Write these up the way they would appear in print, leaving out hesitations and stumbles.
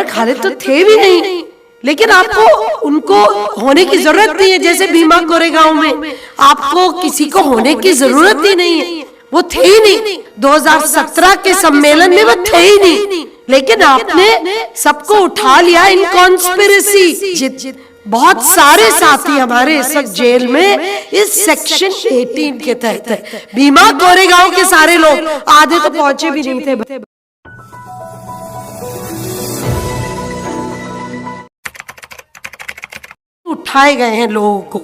उमर खालिद तो थे भी नहीं, लेकिन आपको उनको होने की जरूरत नहीं है। जैसे भीमा कोरेगांव में आपको किसी को होने की जरूरत ही नहीं है, वो थे ही नहीं। 2017 के सम्मेलन में वो थे ही नहीं, लेकिन आपने सबको उठा लिया इन कॉन्स्पिरेसी। बहुत सारे साथी हमारे इस वक्त जेल में इस सेक्शन 18 के तहत है। भीमा कोरेगांव के सारे लोग, आधे तो पहुंचे भी नहीं थे। उठाए गए हैं लोगों को,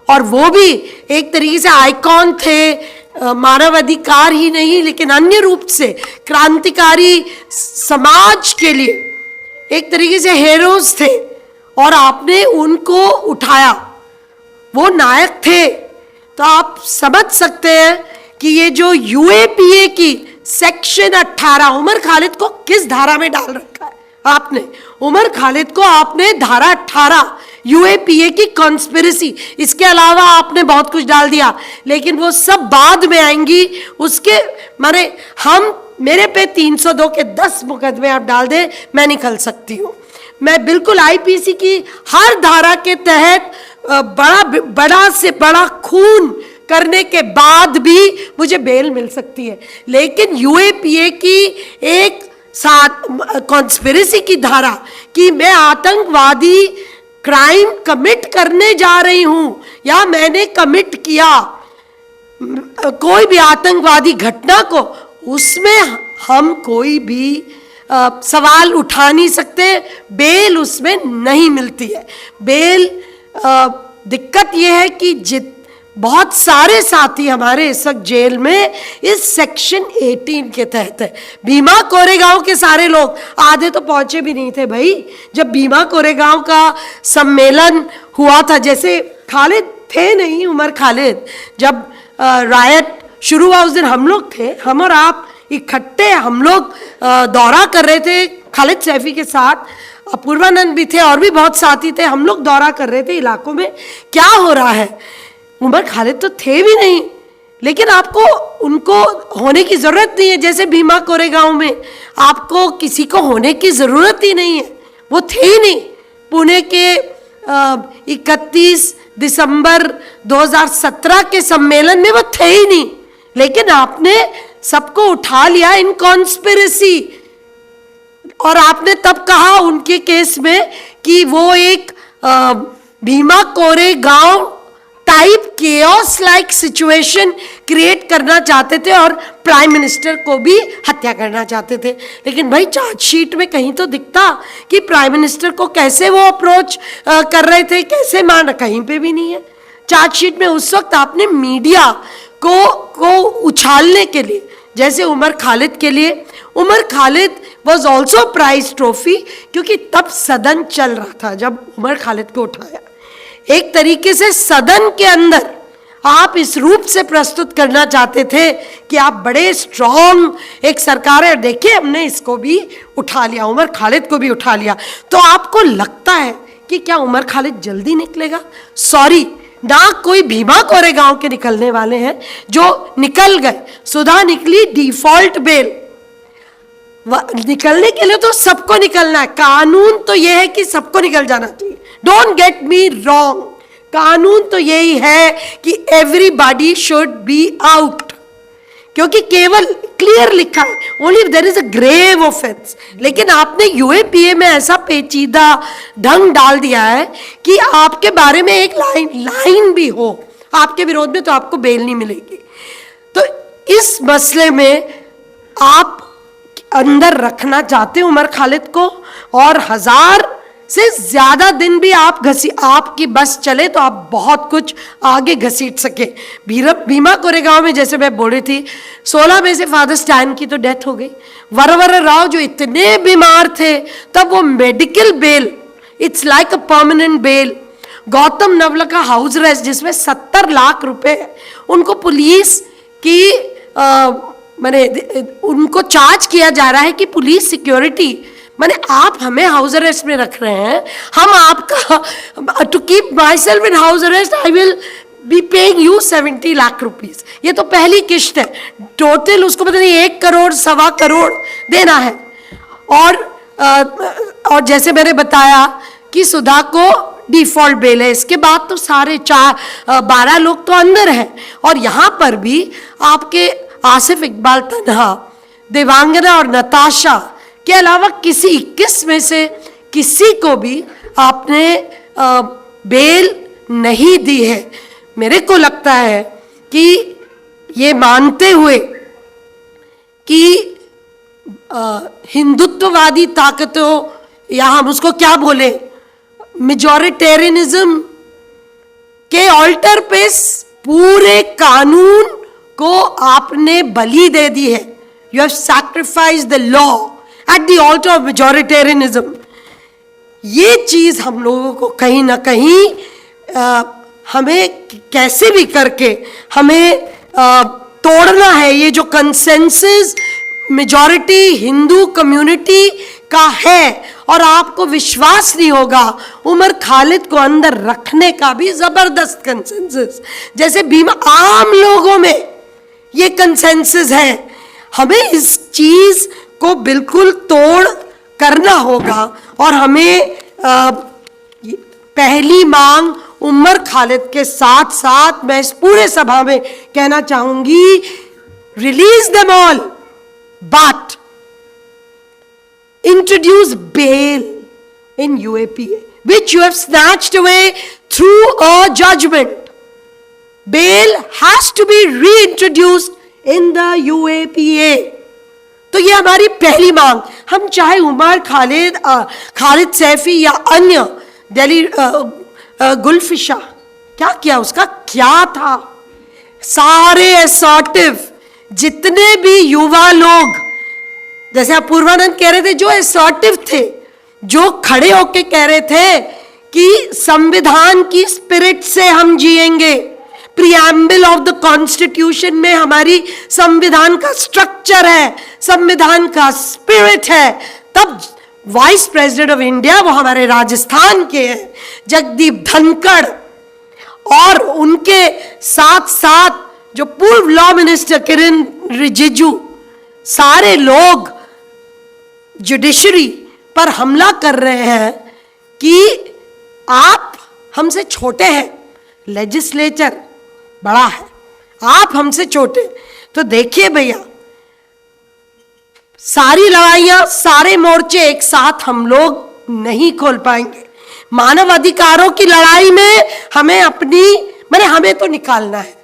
और वो भी एक तरीके से आइकॉन थे, मानवाधिकार ही नहीं लेकिन अन्य रूप से क्रांतिकारी समाज के लिए एक तरीके से हीरोज थे, और आपने उनको उठाया। वो नायक थे। तो आप समझ सकते हैं कि ये जो यूएपीए की सेक्शन 18, उमर खालिद को किस धारा में डाल रखा है आपने? उमर खालिद को आपने धारा 18 यूएपीए की कॉन्स्पिरेसी, इसके अलावा आपने बहुत कुछ डाल दिया, लेकिन वो सब बाद में आएंगी। उसके माने मेरे पे 302 के 10 मुकदमे आप डाल दे, मैं निकल सकती हूँ। मैं बिल्कुल आईपीसी की हर धारा के तहत बड़ा से बड़ा खून करने के बाद भी मुझे बेल मिल सकती है, लेकिन यूएपीए की एक साथ कॉन्स्पिरेसी की धारा कि मैं आतंकवादी क्राइम कमिट करने जा रही हूं या मैंने कमिट किया कोई भी आतंकवादी घटना को, उसमें हम कोई भी सवाल उठा नहीं सकते। बेल उसमें नहीं मिलती है। बेल दिक्कत यह है कि बहुत सारे साथी हमारे इस वक्त जेल में इस सेक्शन 18 के तहत है। भीमा कोरेगांव के सारे लोग, आधे तो पहुंचे भी नहीं थे भाई। जब भीमा कोरेगांव का सम्मेलन हुआ था, जैसे खालिद थे नहीं, उमर खालिद, जब रायट शुरू हुआ उस दिन हम लोग थे, हम और आप इकट्ठे हम लोग दौरा कर रहे थे खालिद सैफी के साथ, अपूर्वानंद भी थे और भी बहुत साथी थे। हम लोग दौरा कर रहे थे इलाकों में, क्या हो रहा है। उमर खालिद तो थे भी नहीं, लेकिन आपको उनको होने की जरूरत नहीं है। जैसे भीमा कोरेगांव में आपको किसी को होने की जरूरत ही नहीं है, वो थे ही नहीं। पुणे के 31 दिसंबर 2017 के सम्मेलन में वो थे ही नहीं, लेकिन आपने सबको उठा लिया इन कॉन्स्पिरेसी। और आपने तब कहा उनके केस में कि वो एक Bhima Koregaon type chaos like situation create करना चाहते थे और प्राइम मिनिस्टर को भी हत्या करना चाहते थे। लेकिन भाई चार्जशीट में कहीं तो दिखता कि प्राइम मिनिस्टर को कैसे वो अप्रोच कर रहे थे, कैसे मान, कहीं पे भी नहीं है चार्जशीट में। उस वक्त आपने मीडिया को उछालने के लिए, जैसे उमर खालिद के लिए, Umar Khalid was also prize trophy, क्योंकि तब सदन चल रहा था जब उमर खालिद को उठाया। एक तरीके से सदन के अंदर आप इस रूप से प्रस्तुत करना चाहते थे कि आप बड़े स्ट्रॉन्ग एक सरकार है, देखिए हमने इसको भी उठा लिया, उमर खालिद को भी उठा लिया। तो आपको लगता है कि क्या उमर खालिद जल्दी निकलेगा? सॉरी, ना कोई भीमा कोरेगांव के निकलने वाले हैं, जो निकल गए। सुधा निकली डिफॉल्ट बेल, निकलने के लिए तो सबको निकलना है। कानून तो यह है कि सबको निकल जाना चाहिए, डोंट गेट मी रॉन्ग। कानून तो यही है कि एवरीबॉडी शुड बी आउट, क्योंकि केवल क्लियर लिखा है only if there is a grave offence. लेकिन आपने यूएपीए में ऐसा पेचीदा ढंग डाल दिया है कि आपके बारे में एक लाइन भी हो आपके विरोध में तो आपको बेल नहीं मिलेगी। तो इस मसले में आप अंदर रखना चाहते हैं उमर खालिद को, और 1000 से ज्यादा दिन भी आपकी बस चले तो आप बहुत कुछ आगे घसीट सके। भीमा कोरेगांव में जैसे मैं बोल रही थी, 16 में से फादर स्टैन की तो डेथ हो गई। वरवर राव जो इतने बीमार थे तब वो medical bail, it's like a permanent bail. Gautam Navlakha का हाउस अरेस्ट जिसमें 70 लाख रुपए, उनको पुलिस की माने उनको चार्ज किया जा रहा है कि पुलिस सिक्योरिटी, माने आप हमें हाउस अरेस्ट में रख रहे हैं, हम आपका to keep myself in house arrest I will be paying you 70 lakh rupees. ये तो पहली किश्त है, टोटल उसको पता नहीं 1 करोड़ 1.25 करोड़ देना है। और और जैसे मैंने बताया कि सुधा को डिफॉल्ट बेल है, इसके बाद तो सारे 12 लोग तो अंदर हैं। और यहाँ पर भी आपके आसिफ इकबाल तन्हा, देवांगना और नताशा के अलावा किसी 21 में से किसी को भी आपने बेल नहीं दी है। मेरे को लगता है कि ये मानते हुए कि हिंदुत्ववादी ताकतों, या हम उसको क्या बोले, मेजॉरिटेरियनिज्म के ऑल्टर पे पूरे कानून को आपने बलि दे दी है। You have sacrifice the law at the alter of majoritarianism. ये चीज हम लोगों को कहीं ना कहीं हमें कैसे भी करके हमें तोड़ना है। ये जो कंसेंसस मेजॉरिटी हिंदू कम्युनिटी का है, और आपको विश्वास नहीं होगा, उमर खालिद को अंदर रखने का भी जबरदस्त कंसेंसस, जैसे भीमा, आम लोगों में ये कंसेंसस है। हमें इस चीज को बिल्कुल तोड़ करना होगा, और हमें पहली मांग उमर खालिद के साथ साथ मैं इस पूरे सभा में कहना चाहूंगी, release them all but introduce bail in UAPA, which you have snatched away through a judgment. Bail has to be reintroduced in the UAPA. तो ये हमारी पहली मांग। हम चाहे उमर खालिद, खालिद सैफी या अन्य दिल्ली गुलफिशा, क्या किया, उसका क्या था, सारे असर्टिव जितने भी युवा लोग, जैसे आप पूर्वानंद कह रहे थे, जो असर्टिव थे, जो खड़े होके कह रहे थे कि संविधान की स्पिरिट से हम जिएंगे, प्रिएम्बल ऑफ द कॉन्स्टिट्यूशन में हमारी संविधान का स्ट्रक्चर है, संविधान का स्पिरिट है। तब वाइस प्रेसिडेंट ऑफ इंडिया वो हमारे राजस्थान के हैं, जगदीप धनखड़, और उनके साथ साथ जो पूर्व लॉ मिनिस्टर किरण रिजिजू, सारे लोग जुडिशरी पर हमला कर रहे हैं कि आप हमसे छोटे हैं, लेजिस्लेचर बड़ा है, आप हमसे छोटे। तो देखिए भैया, सारी लड़ाइयां, सारे मोर्चे एक साथ हम लोग नहीं खोल पाएंगे। मानव अधिकारों की लड़ाई में हमें हमें तो निकालना है।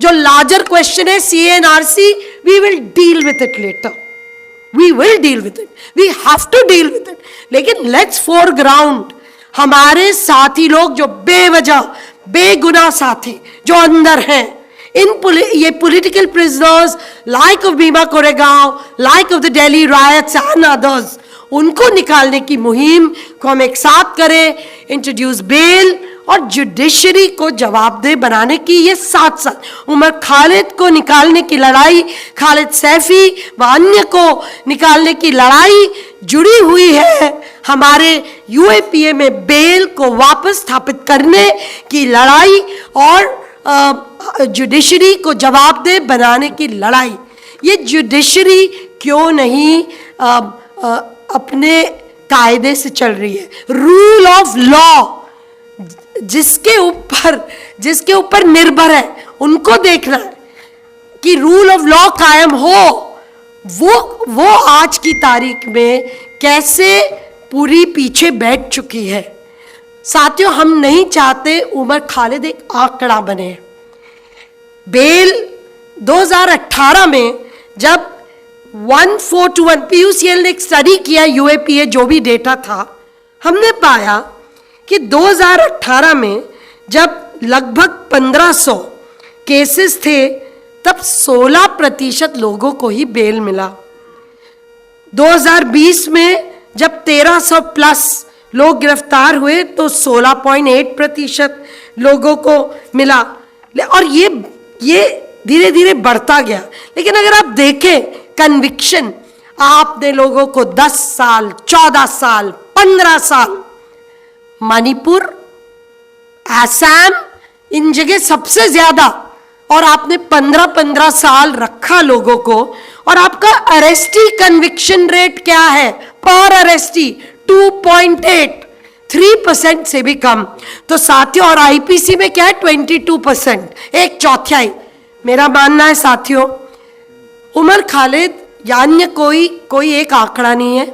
जो लार्जर क्वेश्चन है CNRC, we will deal with it later, we will deal with it, we have to deal with it. लेकिन लेट्स फोरग्राउंड हमारे साथी लोग, जो बेवजह बेगुनाह साथी जो अंदर हैं, ये political prisoners like of Bhima Koregaon, like of the Delhi riots and others, उनको निकालने की मुहिम को हम एक साथ करें। इंट्रोड्यूस बेल और जुडिशरी को जवाबदेह बनाने की, ये साथ साथ उमर खालिद को निकालने की लड़ाई, खालिद सैफी व अन्य को निकालने की लड़ाई जुड़ी हुई है हमारे UAPA में बेल को वापस स्थापित करने की लड़ाई और जुडिशरी को जवाबदेह बनाने की लड़ाई। ये जुडिशरी क्यों नहीं अपने कायदे से चल रही है? रूल ऑफ लॉ जिसके ऊपर निर्भर है, उनको देखना है कि रूल ऑफ लॉ कायम हो। वो आज की तारीख में कैसे पूरी पीछे बैठ चुकी है। साथियों, हम नहीं चाहते उमर खालिद एक आंकड़ा बने। बेल 2018 में जब 1:4 PUCL ने एक स्टडी किया, UAPA जो भी डेटा था, हमने पाया कि 2018 में जब लगभग 1500 केसेस थे, तब 16% लोगों को ही बेल मिला। 2020 में जब 1300 प्लस लोग गिरफ्तार हुए तो 16.8% लोगों को मिला, और ये धीरे धीरे बढ़ता गया। लेकिन अगर आप देखें कन्विक्शन, आपने लोगों को 10 साल, 14 साल, 15 साल, मणिपुर, असम, इन जगह सबसे ज्यादा, और आपने 15-15 साल रखा लोगों को। और आपका अरेस्टी कन्विक्शन रेट क्या है? पर अरेस्टी 22.8, 3% से भी कम। तो साथियों, और आईपीसी में क्या है 22%, एक चौथाई। मेरा मानना है साथियों, उमर खालिद या अन्य कोई एक आंकड़ा नहीं है,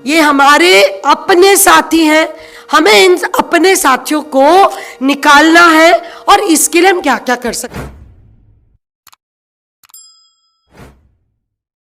ये हमारे अपने साथी हैं। हमें इन अपने साथियों को निकालना है, और इसके लिए हम क्या क्या कर सकते हैं।